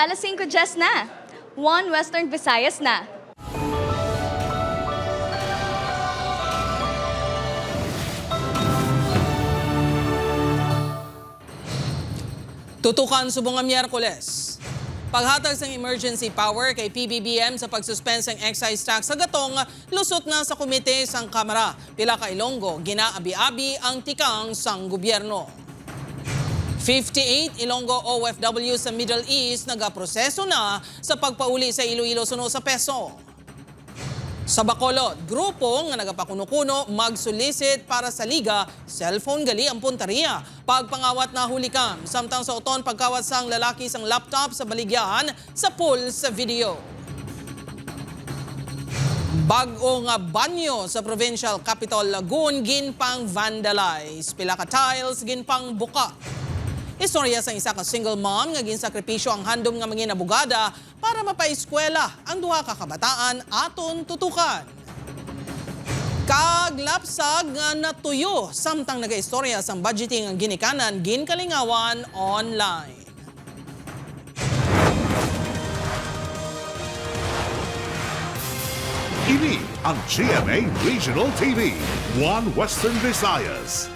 Alas 5:10 na. 1 Western Visayas na. Tutukan subong nga Miyerkules. Paghatag ng emergency power kay PBBM sa pagsuspense ng excise tax sa gatong, lusot na sa komite sang Kamara. Pila ka Ilonggo, ginaabi-abi ang tikang sang gobyerno. 58 Ilonggo OFW sa Middle East nagaproseso na sa pagpauli sa Iloilo suno sa peso. Sa Bacolod, grupo nga nagapakuno-kuno mag-solicit para sa liga, cellphone gali ang punteriya. Pagpangawat na hulikam, samtang sa uton pagkawat sang lalaki sang laptop sa baligyan sa pool sa video. Bag-o nga banyo sa provincial capital Lagoon ginpang vandalize. Pila ka tiles ginpang buka. Istorya sa isa ka single mom nga ginsakripisyo ang handom nga mga abogada para mapaeskwela ang duha ka kabataan aton tutukan. Kaglapsag nga natuyo samtang nagaistorya sang budgeting ang ginikanan ginkalingawan online. Ini ang GMA Regional TV, 1 Western Visayas.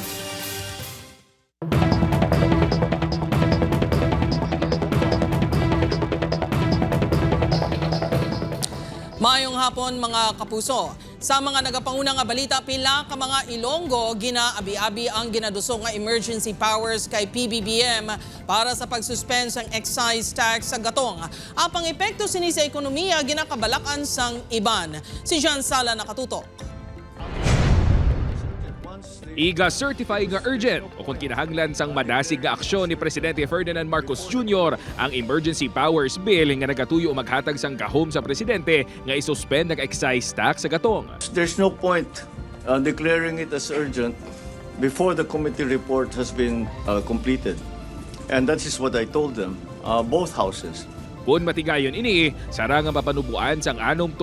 Mayong hapon mga kapuso. Sa mga nagapangunang nga balita, pila ka mga Ilonggo ginaabi-abi ang ginadusong nga emergency powers kay PBBM para sa pagsuspense ng excise tax sa gatong. Apang epekto sini sa ekonomiya ginakabalakan sang iban. Si John Sala nakatutok. Iga certifying nga urgent o kung kinahanglan sang madasig nga aksyon ni Presidente Ferdinand Marcos Jr. ang Emergency Powers Bill nga nagatuyo o maghatag sang gahom sa Presidente nga isuspend ang excise tax sa gatong. There's no point declaring it as urgent before the committee report has been completed. And that is what I told them, both houses. Kung matigayon ini, sarang nga mapanubuan sang 60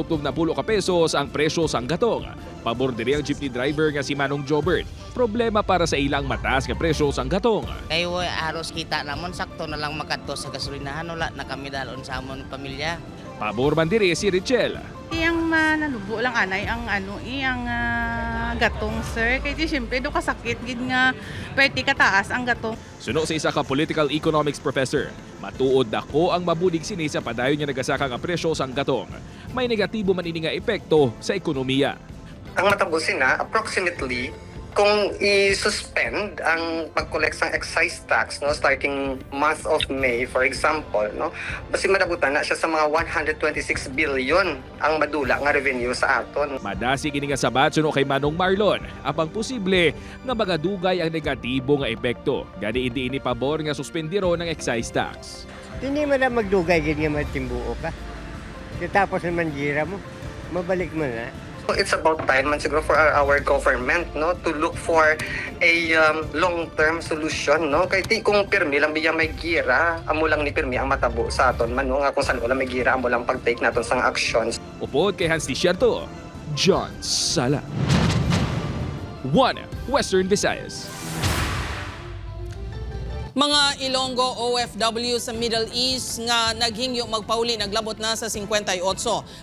ka pesos ang presyo sang gatong. Pabor diri ang jeepney driver nga si Manong Jobert. Problema para sa ilang mataas nga presyo sang gatong. Kayo aros kita namon sakto na lang makadto sa gasolinahan wala na kami dalon sa amon pamilya. Pabor man diri si Richel. Iyang manalubo lang anay ang iyang gatong sir kay di syempre do kasakit gid nga perti kataas ang gatong. Suno sa isa ka political economics professor, matuod dako ang mabudig sini sa padayon niya nagasaka nga presyo sang gatong. May negatibo man ini nga epekto sa ekonomiya. Ang matabusin na, approximately, kung i-suspend ang pag-collect ng excise tax, no, starting month of May, for example, no, basi madabutan na siya sa mga 126 billion ang madula nga revenue sa aton. Madasig ini nga sabat suno kay Manong Marlon, apang posible nga magadugay ang negatibo nga epekto. Gani hindi ini pabor nga suspendiro ng excise tax. Hindi mo na magdugay gid nga matimbuo ka. Tapos naman gira mo, mabalik mo na. It's about time man siguro for our government, no, to look for a long-term solution, no. Kay ti kung pirmi lang biya may gira, amo lang ni pirmi ang matabo sa aton man, no, nga kung saan wala may gira amo lang pag-take naton sang actions. Upod kay Hans Tishierto, John Sala. 1 Western Visayas. Mga Ilonggo OFW sa Middle East nga naghingyo magpauli naglabot na sa 58.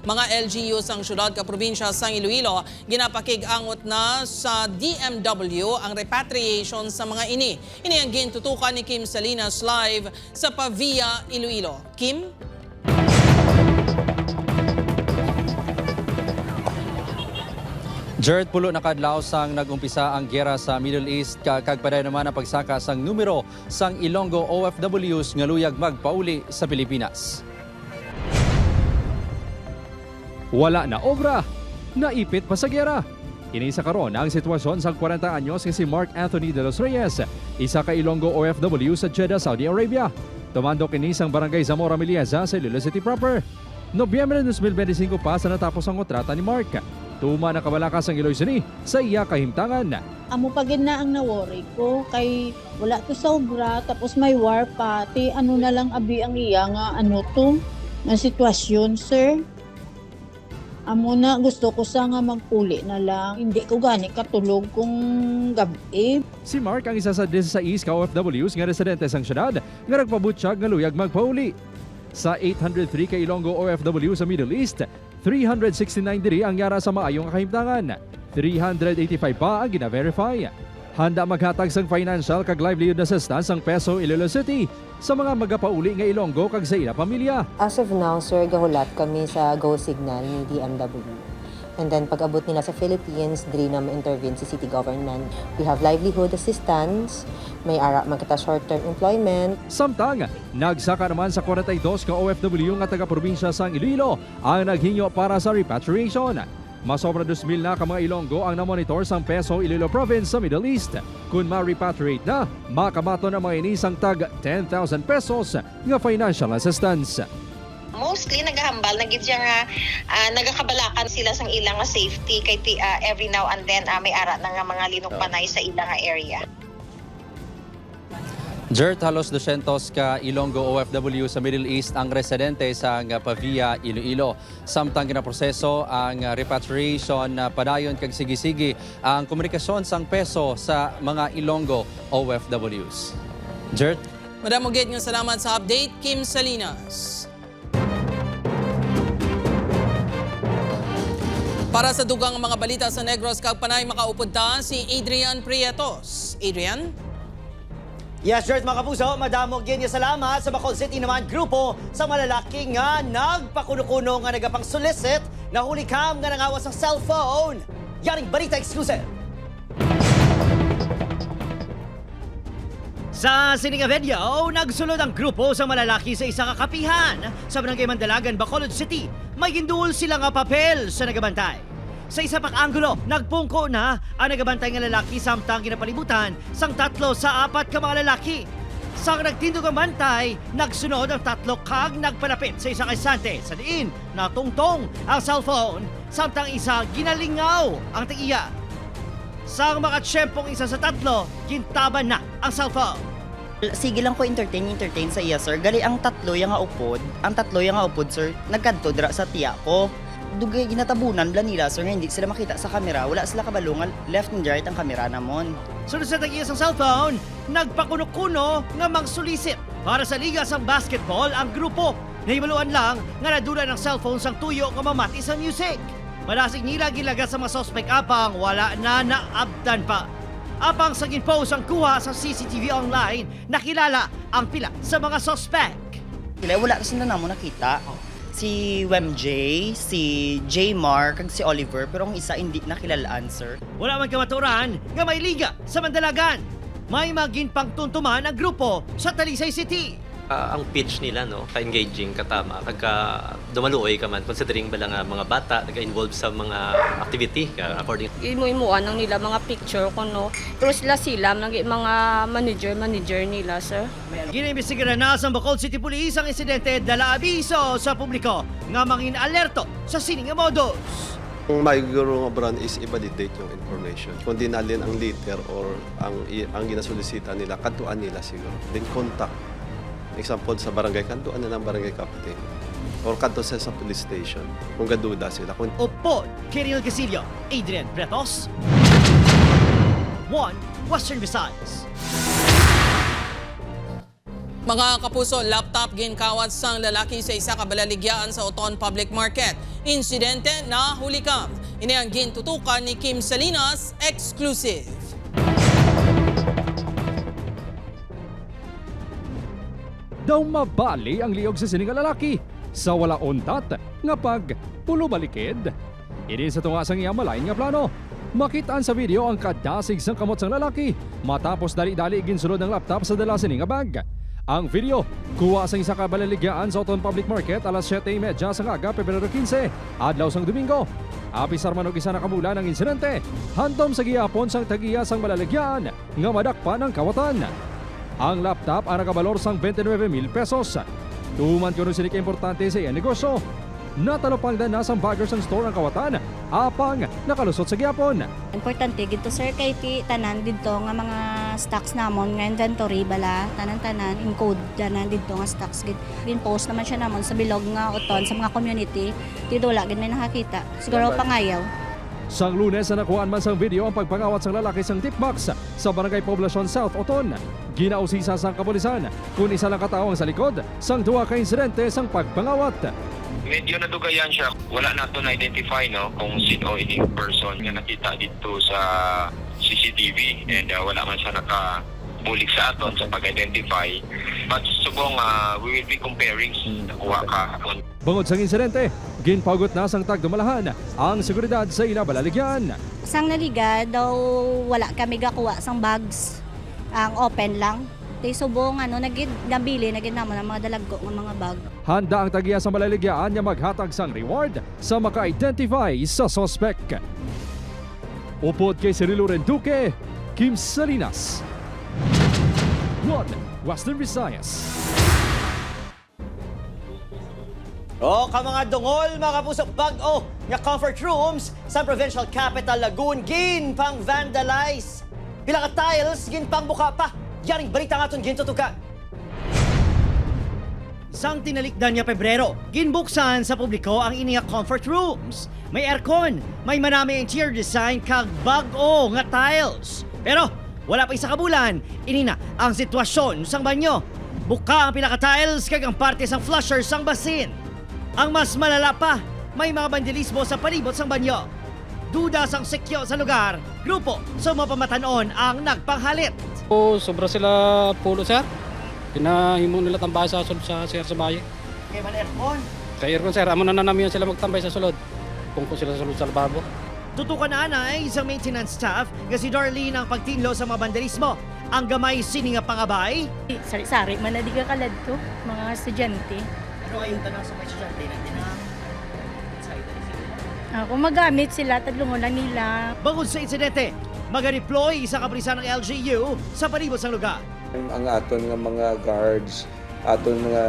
Mga LGU sang syudad ka probinsya sang Iloilo ginapakig-angot na sa DMW ang repatriation sa mga ini. Ini ang gintutukan ni Kim Salinas live sa Pavia, Iloilo. Kim? Jared pulo na kadlaw sang nagumpisa ang gyera sa Middle East kagpaday naman ang pagsaka sang numero sang Ilonggo OFWs nga luyag magpauli sa Pilipinas. Wala na obra, naipit pa sa gyera. Kini sa karon ang sitwasyon sa 40 anyos nga si Mark Anthony de los Reyes, isa ka Ilonggo OFW sa Jeddah, Saudi Arabia. Tumando kini sang barangay Zamora Milieza sa Iloilo City proper. Nobyembre 2025 pa sa natapos ang kontrata ni Mark. Tuma na kabalakas ang Iloilo City sa iya kahimtangan. Amo pagin na ang na-worry ko kay wala to sobra tapos may war pa. Ti ano na lang abi ang iya nga ano to nga sitwasyon, sir. Amo na gusto ko sa nga magpuli na lang. Hindi ko gani katulog kung gabi. Si Mark ang isa sa 16 ka OFWs nga residente sang syudad nga nagpabutyag nga luyag magpauli. Sa 803 ka Ilonggo OFW sa Middle East, 369 diri ang yara sa maayong kahimtangan. 385 pa ang gina-verify. Handa maghatag sang financial kag livelihood assistance ang Peso Iloilo City sa mga magapauli nga Ilonggo kag sa ila pamilya. As of now, sir, gahulat kami sa Go Signal ni DMW. And then pag-abot nila sa Philippines, diri na ma-intervene si city government. We have livelihood assistance, may ara magkita short-term employment. Samtang, nagsaka naman sa 42 ka OFW nga taga-probinsya sang Iloilo ang naghinyo para sa repatriation. Masobra 2,000 na ka mga Ilonggo ang namonitor sang Peso Iloilo Province sa Middle East. Kung ma-repatriate na, makamato na mga inisang tag 10,000 pesos nga financial assistance. Mostly naghahambal na gid nga nagakabalakan sila sang ilang nga safety kay every now and then may ara na nga mga linukpanay sa ilang nga area. Jert, halos 200 ka Ilonggo OFW sa Middle East ang residente sa Pavia, Iloilo. Samtang ginaproseso ang repatriation padayon kag sige-sige ang komunikasyon sang Peso sa mga Ilonggo OFWs. Jert? Madam Mugit, nga salamat sa update. Kim Salinas. Para sa dugang mga balita sa Negros kag Panay, makaupod ta si Adrian Prietos. Adrian? Yes, Jert, mga kapuso, madamog yan yung salamat sa Bacol City naman grupo sa malalaki nga nagpakuno-kuno nga nagapang solicit na hulikam nga nangawas ng cellphone. Yaring balita exclusive. Sa sininga video, nagsulod ang grupo sa malalaki sa isa kakapihan sa Barangay Mandalagan, Bacolod City. May ginduol sila nga papel sa nagabantay. Sa isa pang anggulo, nagpungko na ang nagabantay nga lalaki samtang ginapalibutan sang 3 sa 4 ka mga lalaki. Sang nagtindog ang bantay, nagsunod ang 3 kag nagpalapit sa isa kaisante sa diin natungtong ang cellphone samtang isa ginalingaw ang tag-iya. Sang mga tiyempong isa sa 3, gintaban na ang cellphone. Sige lang ko entertain sa iya, sir. Gali ang 3 yang nga upod. Ang 3 yang nga upod, sir, nagkadto dira sa tiya ko. Dugay ginatabunan bla nila, sir, nga hindi sila makita sa kamera. Wala sila kabalungan, left and right ang kamera namon. Sunod sa tag-iya sa cellphone, nagpakuno-kuno nga mangsulisit. Para sa liga sa basketball, ang grupo nahimaluan lang nga nadula ng cellphone sang tuyo nga mamati sa music. Malasig nila gilagat sa mga suspect apang wala na naabdan pa. Apang sa ginpost ang kuha sa CCTV online, nakilala ang pila sa mga suspect. Wala kasi na namo nakita. Si WemJ, si J. Mark, kag si Oliver, pero ang isa hindi nakilalaan, sir. Wala man kamaturan nga may liga sa Mandalagan. May maging pangtuntuman ang grupo sa Talisay City. Ang pitch nila, no, ka-engaging, katama, kagka dumaluoy ka man, considering ba lang mga bata nag-involve sa mga activity, according. Imu-imuan ang nila mga picture ko, no. Pero sila mga manager nila, sir. Ginaimbestigaran na sa Bacol City Police ang insidente, dala abiso sa publiko nga mangin alerto sa sining nga modus. Ang magiguro nga brand is i-validate yung information. Kung dinalin ang letter or ang ginasolisita nila, kantuan nila siguro. Then contact. Example, sa barangay, kantuan na ng barangay captain. Or kanto sa police station. Kung gaduda sila. Opo, Kirill Casillo, Adrian Pretos. 1 Western Visayas. Mga kapuso, laptop ginkawat sang lalaki sa isa ka balaligyaan sa Oton Public Market. Insidente na hulikam. Ini ang gintutukan ni Kim Salinas, exclusive. Daw mabali ang liog sa sining nga lalaki sa wala untat nga pag pulubalikid. Ini sa tunga sang iya malain nga plano. Makitaan sa video ang kadasig sang kamot sang lalaki matapos dali-dali ginsulod ang laptop sa dala sining nga bag. Ang video, kuha sa isa ka balaligyaan sa Oton Public Market alas 7:30 sa ngaga, Pebrero 15, adlaw sang Domingo. Apisar man og isa na kamula ng insidente, hantom sa gihapon sang tagiya sang balaligyaan nga madakpan ang kawatan. Ang laptop ang nakabalor sang 29,000 pesos. Tuman ko nun sinika importante sa iyan negosyo. Natalopang na sa baggers ang store ang kawatan, apang nakalusot sa gihapon. Importante gito, sir, kay ti tanan dito nga mga stocks namon nga inventory bala tanan-tanan encode tanan dito nga stocks gid. Gin-post naman siya namon sa bilog nga Oton sa mga community. Dito wala gid may nakakita. Siguro pangayaw. Sang Lunes na nakuhaan man sang video ang pagpangawat sang lalaki sang tipbox sa Barangay Poblacion South, Oton. Ginausisa sang kapulisan kung isa lang katao ang sa likod sang duwa ka insidente sang pagpangawat. Medyo nadugayan siya. Wala nato na-identify kung sino ini person nga nakita dito sa CCTV and wala man siya nakabulig sa aton sa pag-identify. But subong we will be comparing nakuha kahapon. Bangod sang insidente, ginpagot na sang tagdumalahan ang seguridad sa Balaligyan. Sang naliga daw wala kami gakuha sang bags. Ang open lang. Tay subong nabili namon ang mga dalaggo ng mga bag. Handa ang tagiya sa Balaligyan nga maghatag sang reward sa maka-identify sa suspect. Upod kay Cirilo Renduque, Kim Salinas. 1 Western Visayas. O ka mga dungol, mga puso, bag-o nga comfort rooms sa provincial capital Lagoon gin pang vandalize. Pila ka tiles gin pang buka pa. Yaring balita nga itong gintutukan. Sang tinalikdan niya Pebrero, ginbuksan sa publiko ang iniya comfort rooms. May aircon, may manami interior design kag bag-o nga tiles. Pero wala pa isa kabulan, inina ang sitwasyon sang banyo. Buka ang pinaka-tiles kag ang parte sang flusher sang basin. Ang mas malala pa, may mga bandilismo sa palibot sang banyo. Duda sang sekyo sa lugar, grupo sa mapamatanon ang nagpanghalit. Sobra sila pulo, sir. Pinahimo nila tambay sa sulod sa bayan. Kaya man aircon. Kaya aircon, sir. Amo na namin sila magtambay sa sulod. Kung sila sa sulod sa lababo. Tutukan na ay isang maintenance staff nga si Darlene ang pagtinlo sa mga banderismo. Ang gamay sini nga pangabay. Sari-sari man na di ka kalad to, mga estudyante. Ano kayong tanong sa mga estudyante na kung magamit sila, tatlungan nila. Bangod sa insidente, mag-deploy isang kapulisan ng LGU sa palibot ng lugar. Ang aton nga mga guards, aton mga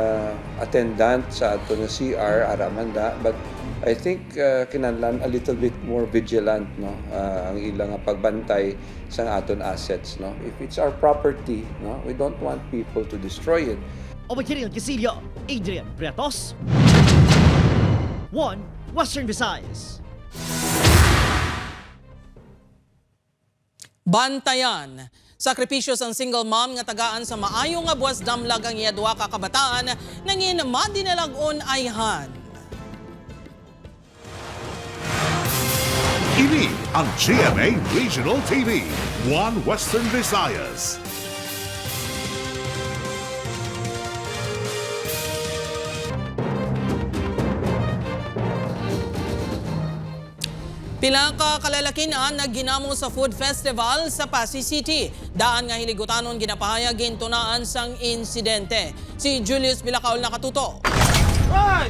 attendant sa aton nga CR, aramanda, but I think kinahanglan a little bit more vigilant ang ilang pagbantay sa aton assets If it's our property we don't want people to destroy it. Omakiril Casillo, Adrian Bretos. 1 Western Visayas. Bantayan. Sakripisyo sang single mom nga tagaan sa maayo nga buwas damlag ang iya duha ka kabataan nangin madinalagon ayhan. Ini ang GMA Regional TV, 1 Western Visayas. Pila ka kalalaki na nagginamo sa food festival sa Pasay City. Daan nga hiligutanon ginapahayag gintunaan sang insidente. Si Julius Bilacaol nakatuto. Right!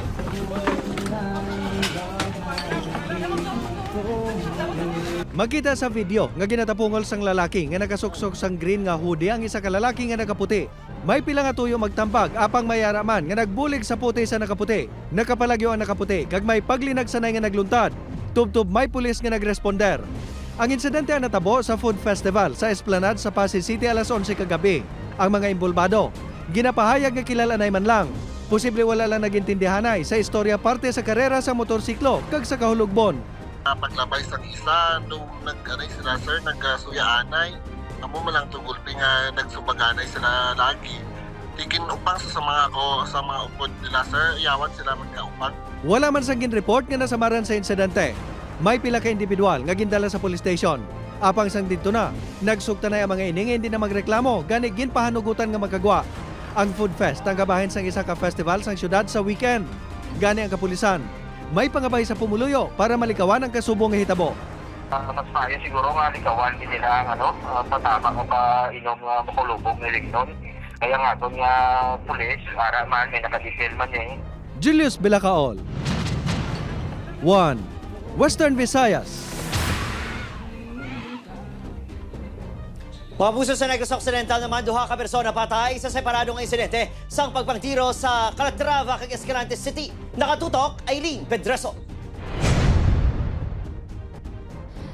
Makita sa video nga ginatapungol sang lalaki nga nakasuksok sang green nga hoodie ang isa ka lalaki nga nakaputi. May pila nga tuyo magtambag apang mayaraman nga nagbulig sa puti sa nakaputi. Nakapalagyo ang nakaputi kag may paglinag sanay nga nagluntad. Tubtob may pulis nga nagresponder. Ang insidente ang natabo sa food festival sa Esplanade sa Pasay City alas 11 kagabi. Ang mga imbolbado, ginapahayag nga kilalanay man lang. Posible wala lang nagintindihanay sa istorya parte sa karera sa motorsiklo kag sa kahulugbon. Paglabay sa isa, nung sila sir, nagsuyaanay. Amo man lang tugulpi nga nagsubaganay sila lagi. Tigin upang sa mga upod nila sir, iyawan sila magkaupang. Wala man sang gin-report nga nasamaran sa insidente. May pila ka individual nga gindala sa police station. Apang sang dito na, nagsugta na ang mga ining hindi na magreklamo, gani ginpahanugutan nga magkagwa. Ang Food Fest ang kabahin sang isa ka festival sang syudad sa weekend. Gani ang kapulisan. May pangabay sa pumuluyo para malikawan ang kasubong nga hitabo. Mas maayo siguro nga likawan din nila ang patama o pa inom makulubog ni Lignon. Kaya nga doon nga pulis, para man may nakadetail man Julius Bilacaol. 1 Western Visayas. Mga puso sa Negros Occidental naman, duha ka persona patay sa separadong insidente sang pagpangtiro sa Calatrava kag Escalante City. Nakatutok, Aileen Pedreso.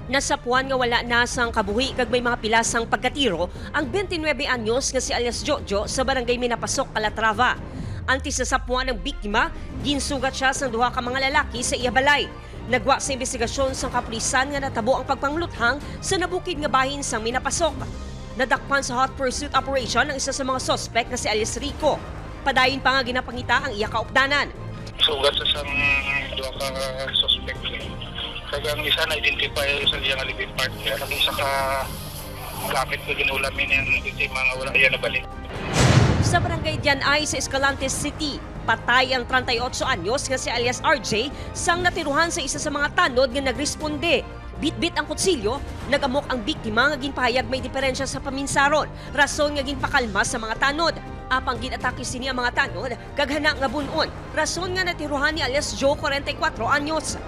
Nasapuan nga wala na sang kabuhi kag may mga pilasang pagkatiro ang 29 anyos nga si alias Jojo sa barangay Minapasok, Calatrava. Antes sa sapuan ng biktima, ginsugat siya sa duha ka mga lalaki sa iya balay. Nagwa sa investigasyon sa kapulisan nga natabo ang pagpangluthang sa nabukid nga bahin sang minapasok. Nadakpan sa hot pursuit operation ang isa sa mga suspect na si Alias Rico. Padayon pa nga ginapangita ang iya kaupdanan. Sugat sa isang dua ka suspect. Kagang isa na-identify sa iyang alibid part. Kaya naging sa gamit ko ginulamin yung biktima nga wala iya nabalik. Sa barangay Dianay sa Escalante City, patay ang 38 anyos nga si alias RJ sang natiruhan sa isa sa mga tanod nga nagresponde. Bit-bit ang kutsilyo, nagamok ang biktima nga ginpahayag may diferensya sa paminsaron, rason nga ginpakalma sa mga tanod. Apang ginatake sini ang mga tanod, kaghana nga bunon, rason nga natiruhan ni alias Joe 44 anyos.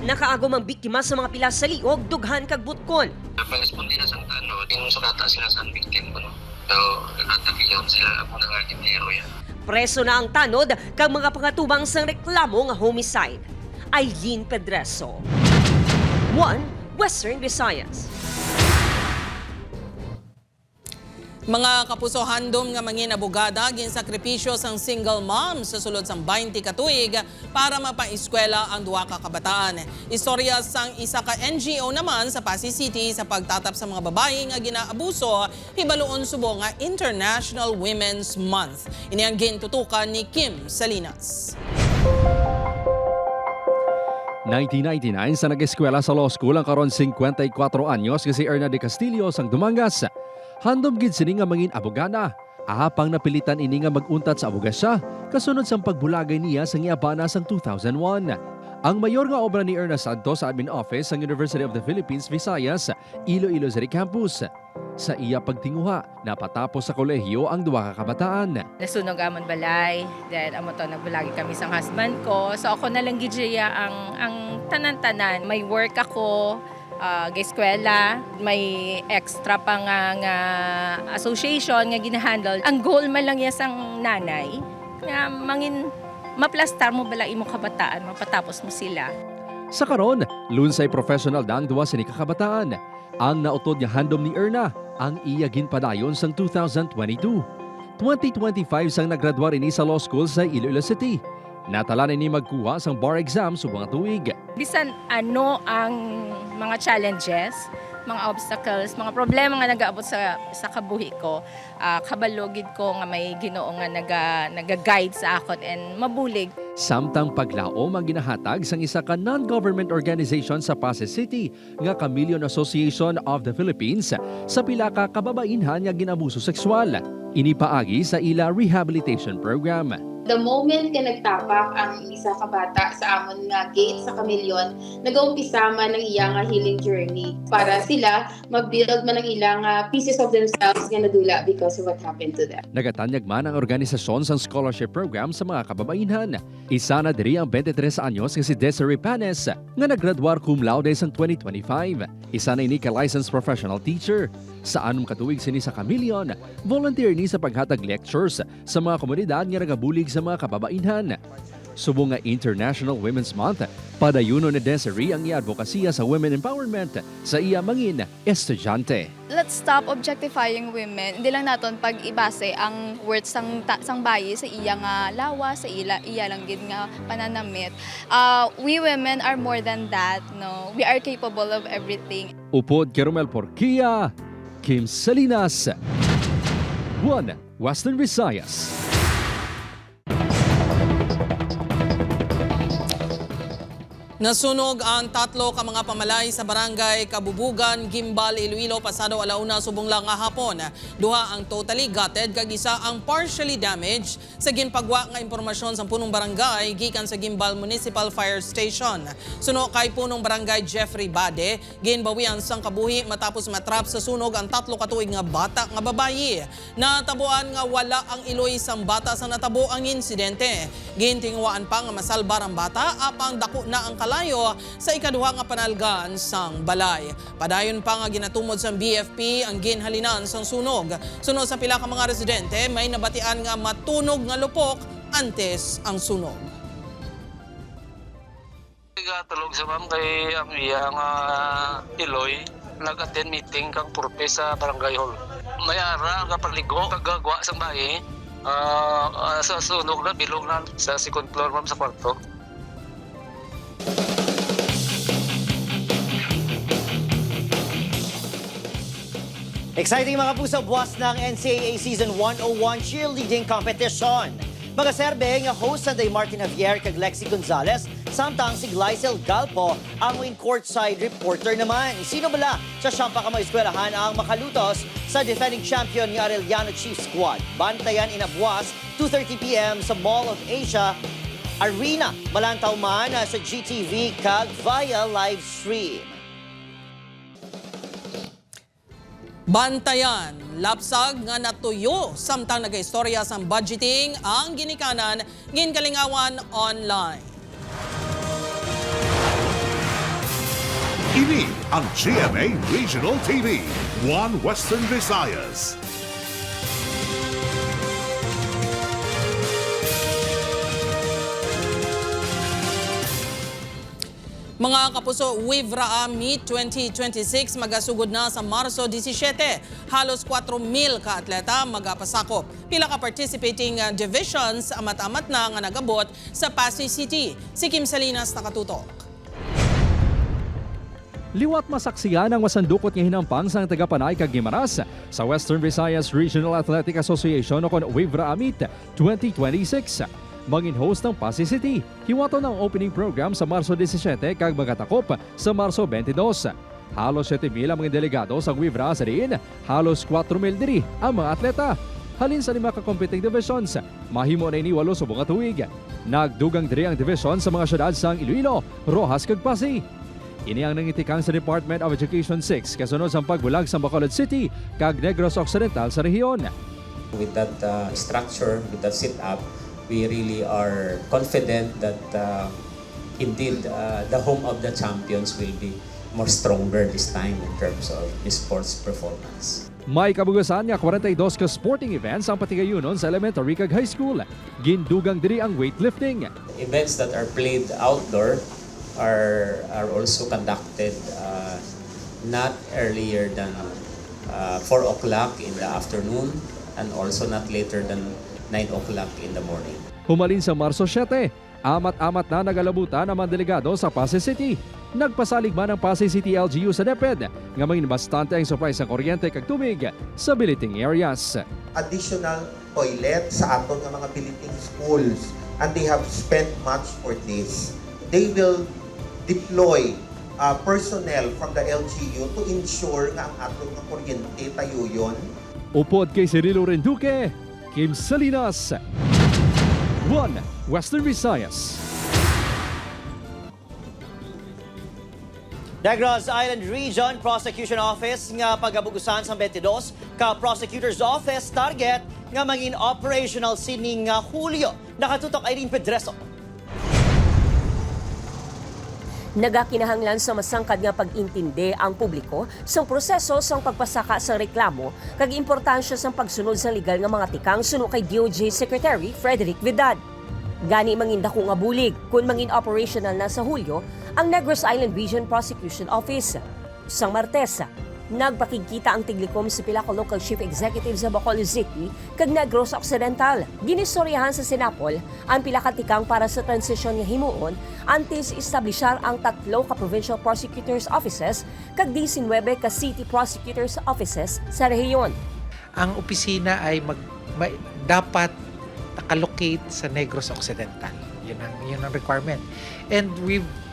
Nakaagom ang biktima sa mga pilas sa liog, dughan kag butkon. Responde na sa tanod, yung sukata sila sa victim ko. So, nagkatakiyon sila ako na nga ginero yan. Preso na ang tanod kag mga pangatubang sang reklamo nga homicide. Aileen Pedreso. 1 Western Visayas. Mga kapuso, handom nga mangin abogada ginsakripisyo sang single mom sa sulod sang 20 ka tuig para mapaeskwela ang duha ka kabataan. Istorya sang isa ka NGO naman sa Pasig City sa pagtatap sa mga babae nga ginaabuso hibaluon subo nga International Women's Month. Ini ang gintutukan ni Kim Salinas. 1999 sa nag-eskwela sa law school ang karon 54 anyos nga si Erna de Castillo sang Dumangas. Handom gid sini nga mangin abogada. Ahapang napilitan ini nga mag-untat sa abogasya kasunod sang pagbulagay niya sa ngiyabana sang 2001. Ang mayor nga obra ni Erna Santos sa admin office sa University of the Philippines, Visayas, Iloilo City Campus. Sa iya pagtinguha, napatapos sa kolehiyo ang duha ka kabataan. Nasunog amon balay, then amo to nagbulagi kami sa husband ko. So ako na lang gid siya ang tanan-tanan. May work ako, eskwela, may extra pa nga association nga ginahandle. Ang goal man lang iya sang nanay nga mangin maplastar mo bala imong kabataan, mapatapos mo sila. Sa karon, lunsay professional dang duwa sini ka kabataan. Ang nautod nga handom ni Erna ang iya ginpadayon sang 2022. 2025 sang nagradwa rini sa law school sa Iloilo City. Natala ni magkuha sang bar exam subong tuig. Bisan ano ang mga challenges, mga obstacles, mga problema nga nagaabot sa kabuhi ko, kabalogid ko nga may Ginoo nga naga-guide sa akon and mabulig. Samtang paglaom ang ginahatag sang isa ka non-government organization sa Pasig City nga Chameleon Association of the Philippines sa pila ka kababainhan nga ginabuso sexual. Inipaagi sa ila rehabilitation program. The moment ka nagtapak ang isa ka bata sa amon nga gate sa Chameleon, nag-umpisa man ang iyang healing journey para sila mag-build man ang ilang pieces of themselves nga nadula because of what happened to them. Nagatanyag man ang organisasyon sa scholarship program sa mga kababainhan. Isa na diri ang 23 anyos nga si Desiree Panes nga naggraduar cum laude sa 2025. Isa na ini ka licensed professional teacher. Sa 6 katuig sini sa Chameleon, volunteer ni sa paghatag lectures sa mga komunidad nga nagabulig sa mga kababainhan. Subong nga International Women's Month, padayuno ni Desiree ang i-advokasya sa women empowerment sa iya mangin estudyante. Let's stop objectifying women. Hindi lang naton pag-ibase ang words sang bayi sa iya nga lawa, sa iya lang gid nga pananamit. We women are more than that, no. We are capable of everything. Upod kay Romel Porquia, Kim Salinas, 1 Western Visayas. Nasunog ang 3 ka mga pamalay sa barangay Kabubugan, Gimbal, Iloilo pasado alauna subong lang nga hapon. Duha ang totally gutted kag isa ang partially damaged sa ginpagwa nga impormasyon sa punong barangay gikan sa Gimbal Municipal Fire Station. Suno kay punong barangay Jeffrey Bade, ginbawian sang kabuhi matapos matrap sa sunog ang 3 ka tuig nga bata nga babayi. Natabuan nga wala ang iloy sang bata sa natabo ang insidente. Gintingwaan pa nga masalbar ang bata apang dako na ang layo sa ikaduha nga panalgan sang balay. Padayon pa nga ginatumod sa BFP ang ginhalinan sang sunog. Suno sa pila ka mga residente, may nabatian nga matunog nga lupok antes ang sunog. Tulog sa ma'am kay ang iyang iloy nag-attend meeting kang purpe sa barangay hall. May ara nga pagligo kagagwa sang bayi. Sa sunog na bilog na sa second floor ma'am sa kwarto. Exciting mga puso, buwas ng NCAA Season 101 Cheerleading Competition. Mga serbe nga host sa Day Martin Javier kag Lexi Gonzalez, samtang si Glycel Galpo ang win courtside reporter naman. Sino bala sa siyampa ka mga eskwelahan ang makalutos sa defending champion ng Arellano Chief Squad? Bantayan inabuwas 2:30 p.m. sa Mall of Asia Arena. Malantaw man sa GTV kag via live stream. Bantayan, lapsag nga natuyo samtang nagaistorya sa budgeting ang ginikanan ginkalingawan online. Ini ang GMA Regional TV, One Western Visayas. Mga kapuso, Wivra Meet 2026 magasugod na sa Marso 17. Halos 4,000 ka atleta magapasakop. Pila ka participating divisions amat-amat na nga nagabot sa Pasay City. Si Kim Salinas nakatutok. Liwat masaksiyan ang wasandukot nga hinampang sang taga-Panay kag Guimaras sa Western Visayas Regional Athletic Association o kon Wivra Meet 2026. Mangin host ng Pasay City. Hiwato ng opening program sa Marso 17 kag magatakop sa Marso 22. Halos 7,000 ang mga delegado sa Wivra sa diin, halos 4,000 diri ang mga atleta. Halin sa 5 ka-competing divisions, mahimo na ini 8 subong tuig. Nagdugang diri ang division sa mga syudad sang Iloilo, Rojas kag Pasay. Ini ang nangitikang sa Department of Education 6 kasunod sa pagbulag sa Bacolod City kag Negros Occidental sa rehiyon. With that structure, with that setup, we really are confident that indeed the home of the champions will be more stronger this time in terms of the sports performance. May kabugasan nga 42 ka sporting events ang patigayunon sa elementary kag high school. Gindugang diri ang weightlifting. Events that are played outdoor are also conducted not earlier than 4 o'clock in the afternoon and also not later than 9 o'clock in the morning. Humalin sa Marso 7, amat-amat na nagalabutan ang mga delegado sa Pasay City. Nagpasalig man ang Pasay City LGU sa DepEd nga mangin bastante ang supply sa kuryente kag tubig sa biliting areas. Additional toilet sa aton nga mga biliting schools and they have spent much for this. They will deploy personnel from the LGU to ensure nga ang aton nga kuryente tayuyon. Upod kay Cirilo Renduque, Kim Salinas, One Western Visayas. Negros Island Region Prosecution Office nga pagabugusan sa 22 ka Prosecutor's Office target nga maging operational sining nga Hulyo. Nakatutok Irene Pedreso. Nagakinahanglan sa masangkad nga pag-intindi ang publiko sa proseso sa pagpasaka sa reklamo kag importansya sa pagsunod sa legal nga mga tikang suno kay DOJ Secretary Frederick Vidal. Gani mangin dako nga bulig kun mangin operational na sa Hulyo ang Negros Island Region Prosecution Office. Sang Martes, nagpakikita ang tiglikom sa pila ka local chief executive sa Bacolod City kag Negros Occidental. Ginistoryahan sa Sinapol ang pila ka tikang para sa transisyon nga himuon antes establishar ang 3 ka provincial prosecutors offices kag 19 ka city prosecutors offices sa rehiyon. Ang opisina ay dapat nakalocate sa Negros Occidental. Yun ang requirement. And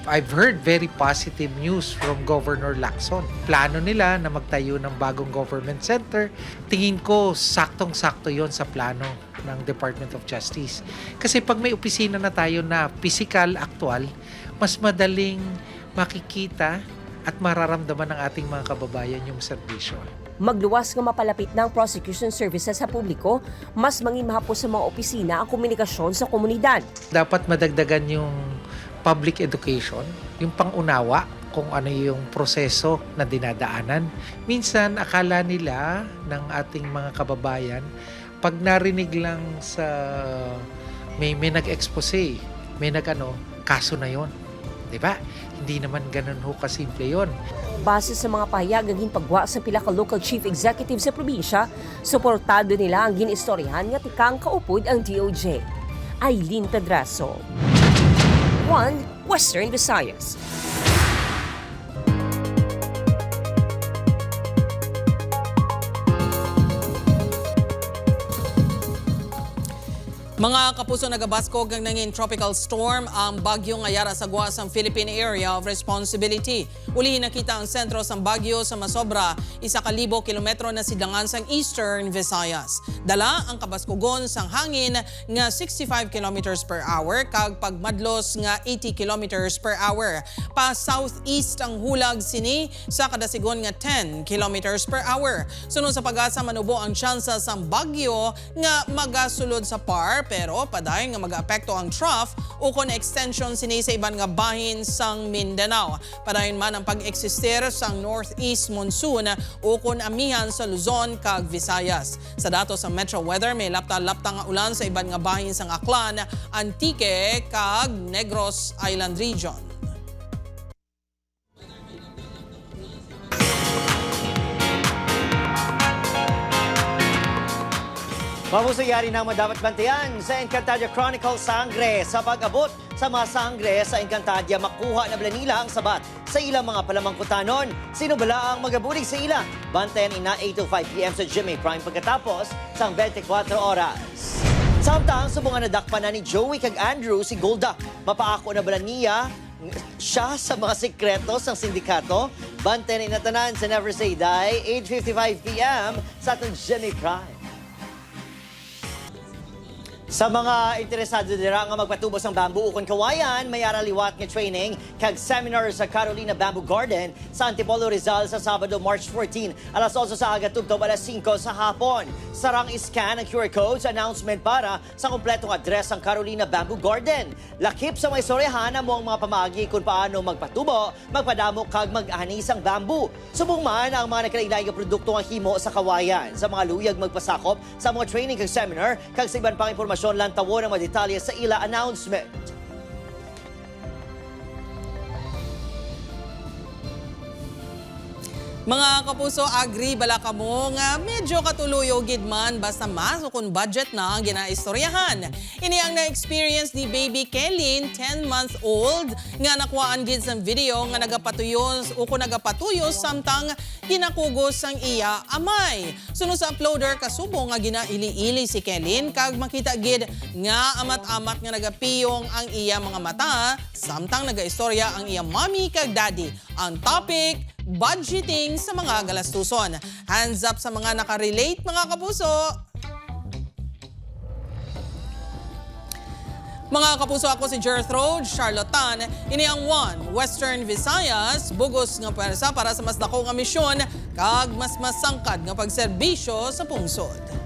I've heard very positive news from Governor Lacson. Plano nila na magtayo ng bagong government center. Tingin ko, saktong-sakto yon sa plano ng Department of Justice. Kasi pag may opisina na tayo na physical, actual, mas madaling makikita at mararamdaman ng ating mga kababayan yung serbisyo. Magluwas nga mapalapit ng prosecution services sa publiko, mas mangin mahapos sa mga opisina ang komunikasyon sa komunidad. Dapat madagdagan yung public education, yung pangunawa kung ano yung proseso na dinadaanan. Minsan, akala nila ng ating mga kababayan, pag narinig lang sa may nag-expose, may kaso na yon. Diba? Hindi naman ganun ho kasimple yon. Base sa mga pahayag naging pagwa sa pila ka local chief executive sa probinsya, suportado nila ang ginistoryahan nga tikang kaupod ang DOJ. Aileen Pedraso, One Western Visayas. Mga kapuso, nagabaskog ang nanging tropical storm ang bagyo nga yara sa guwas ang Philippine Area of Responsibility. Uli nakita ang sentro sa bagyo sa masobra 1,000 kilometro na sidangan sang Eastern Visayas. Dala ang kabaskogon sang hangin nga 65 kilometers per hour kag pagmadlos nga 80 kilometers per hour. Pa southeast ang hulag sini sa kadasigon nga 10 kilometers per hour. Sunod sa pag-asa manubo ang tsansa sang bagyo nga magasulod sa par pero padayon nga mag-apekto ang trough o kon extension sini sa iban nga bahin sang Mindanao. Padayon man ang pag-eksistir sang northeast monsoon o kon amihan sa Luzon kag Visayas. Sa datos sa Metro Weather, may lapta-lapta nga ulan sa iban nga bahin sang Aklan, Antique kag Negros Island Region. Mamusayari na dapat bantayan sa Encantadia Chronicle Sangre sa pag-abot sa mga sangre sa Encantadia makuha na bala nila ang sabat sa ilang mga palamangkutanon. Sino bala ang magabulig sa ila? Bantayan ina 8 to 5 p.m. sa GMA Prime pagkatapos sa 24 oras. Samtang subungan na dakpan na ni Joey kag Andrew si Golda. Mapaako na bala niya siya sa mga sekretos ng sindikato. Bantayan ina tanan sa Never Say Die 8:55 p.m. sa atong GMA Prime. Sa mga interesado dira nga magpatubos ng bamboo ukon kawayan, may araliwat nga training kag seminar sa Carolina Bamboo Garden sa Antipolo Rizal sa Sabado, March 14, alas 11 sa aga tubtob alas 5 sa hapon. Sarang iscan ang QR code sa announcement para sa kompletong address ng Carolina Bamboo Garden. Lakip sa may istoryahan mo ang mga pamagi kung paano magpatubo, magpadamo kag mag-ani sang bamboo. Subong man ang mga nakalaylay nga produkto nga himo sa kawayan. Sa mga luyag magpasakop sa mga training kag seminar kag sa iban pang impormasyon lang tawon ang mga detalye sa ila announcement. Mga kapuso, agree bala ka mo nga medyo katuloyo gidman basta maso kung budget na ang ginaistoryahan. Ini ang na-experience ni baby Kelin, 10-month-old, nga nakuhaan gid sa video nga nagapatuyos o kung nagapatuyos samtang ginakugos ang iya amay. Sunod sa uploader, kasubo nga ginaili-ili si Kelin kag makita gid nga amat-amat nga nagapiyong ang iya mga mata samtang nagaistorya ang iya mommy kag daddy. Ang topic, budgeting sa mga galastuson. Hands up sa mga nakarelate, mga kapuso. Mga kapuso, ako si Gertrude Charlotan. Ini ang One Western Visayas, bugos nga pwersa para sa mas dako nga misyon kag mas masangkad nga pagserbisyo sa pungsod.